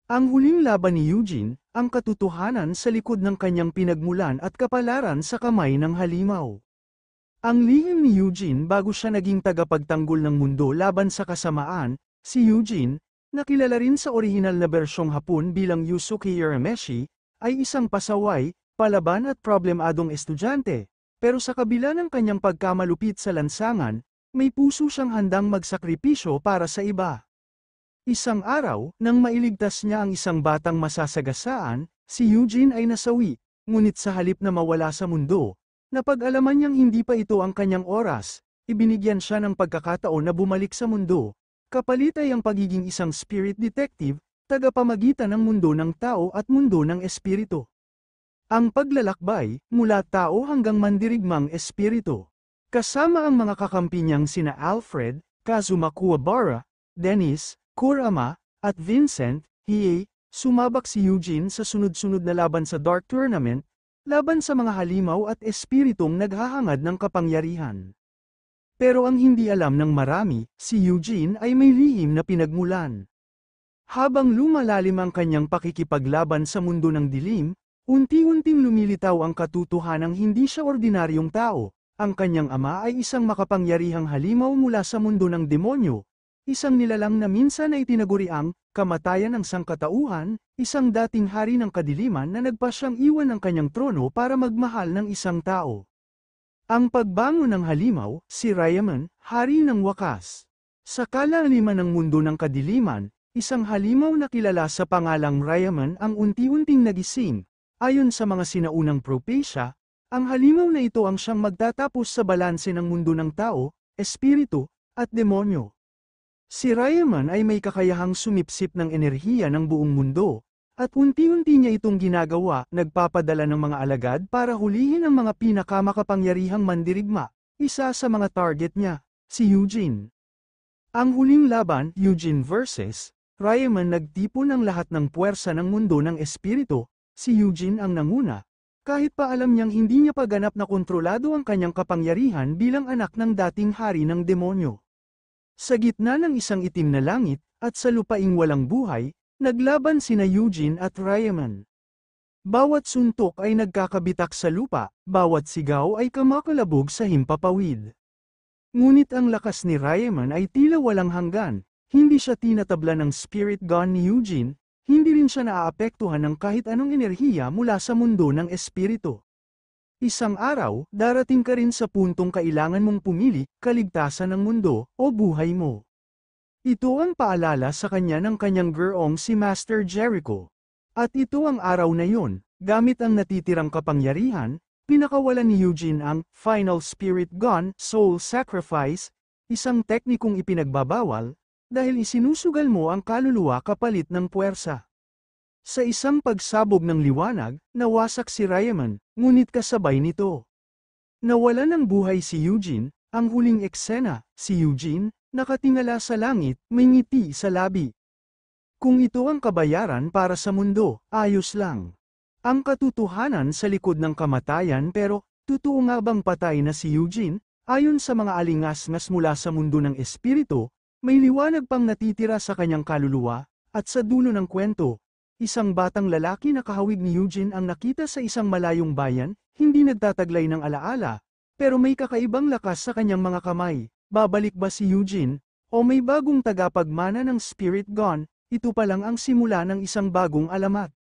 Ang huling laban ni Eugene, ang katotohanan sa likod ng kanyang pinagmulan at kapalaran sa kamay ng halimaw. Ang lihim ni Eugene bago siya naging tagapagtanggol ng mundo laban sa kasamaan, si Eugene, na kilala rin sa orihinal na bersyong Hapon bilang Yusuke Urameshi, ay isang pasaway, palaban at problemadong estudyante, pero sa kabila ng kanyang pagkamalupit sa lansangan, may puso siyang handang magsakripisyo para sa iba. Isang araw, nang mailigtas niya ang isang batang masasagasaan, si Eugene ay nasawi, ngunit sa halip na mawala sa mundo, napag-alaman niyang hindi pa ito ang kanyang oras, ibinigyan siya ng pagkakataon na bumalik sa mundo. Kapalit ay ang pagiging isang spirit detective, tagapamagitan ng mundo ng tao at mundo ng espiritu. Ang paglalakbay, mula tao hanggang mandirigmang espiritu. Kasama ang mga kakampi niyang sina Alfred, Kazuma Kuwabara, Dennis, Kurama, at Vincent, Hiei, sumabak si Eugene sa sunod-sunod na laban sa Dark Tournament, laban sa mga halimaw at espiritong naghahangad ng kapangyarihan. Pero ang hindi alam ng marami, si Eugene ay may lihim na pinagmulan. Habang lumalalim ang kanyang pakikipaglaban sa mundo ng dilim, unti-unting lumilitaw ang katotohanang hindi siya ordinaryong tao. Ang kanyang ama ay isang makapangyarihang halimaw mula sa mundo ng demonyo, isang nilalang na minsan ay tinaguri ang kamatayan ng sangkatauhan, isang dating hari ng kadiliman na nagpasyang iwan ang kanyang trono para magmahal ng isang tao. Ang pagbangon ng halimaw, si Ryaman, hari ng wakas. Sa kalaliman ng mundo ng kadiliman, isang halimaw na kilala sa pangalang Ryaman ang unti-unting nagising. Ayon sa mga sinaunang propesya, ang halimaw na ito ang siyang magtatapos sa balanse ng mundo ng tao, espiritu, at demonyo. Si Ryaman ay may kakayahang sumipsip ng enerhiya ng buong mundo, at unti-unti niya itong ginagawa, nagpapadala ng mga alagad para hulihin ang mga pinakamakapangyarihang mandirigma. Isa sa mga target niya, si Eugene. Ang huling laban, Eugene vs. Ryaman, nagtipon ang lahat ng puwersa ng mundo ng espiritu, si Eugene ang nanguna, kahit pa alam niyang hindi niya pa ganap na kontrolado ang kanyang kapangyarihan bilang anak ng dating hari ng demonyo. Sa gitna ng isang itim na langit, at sa lupaing walang buhay, naglaban sina Eugene at Ryaman. Bawat suntok ay nagkakabitak sa lupa, bawat sigaw ay kamakalabog sa himpapawid. Ngunit ang lakas ni Ryaman ay tila walang hanggan, hindi siya tinatabla ng spirit gun ni Eugene, hindi rin siya naaapektuhan ng kahit anong enerhiya mula sa mundo ng espiritu. Isang araw, darating ka rin sa puntong kailangan mong pumili, kaligtasan ng mundo, o buhay mo. Ito ang paalala sa kanya ng kanyang gurong si Master Jericho. At ito ang araw na yon, gamit ang natitirang kapangyarihan, pinakawalan ni Eugene ang Final Spirit Gun, Soul Sacrifice, isang teknikong ipinagbabawal, dahil isinusugal mo ang kaluluwa kapalit ng puwersa. Sa isang pagsabog ng liwanag, nawasak si Ryaman, ngunit kasabay nito. Nawalan ng buhay si Eugene, ang huling eksena, si Eugene, nakatingala sa langit, may ngiti sa labi. Kung ito ang kabayaran para sa mundo, ayos lang. Ang katotohanan sa likod ng kamatayan, pero, totoo nga bang patay na si Eugene? Ayon sa mga alingas-ngas mula sa mundo ng espiritu, may liwanag pang natitira sa kanyang kaluluwa, at sa dulo ng kwento, isang batang lalaki na kahawig ni Eugene ang nakita sa isang malayong bayan, hindi nagtataglay ng alaala, pero may kakaibang lakas sa kanyang mga kamay. Babalik ba si Eugene, o may bagong tagapagmana ng spirit gun? Ito pa lang ang simula ng isang bagong alamat.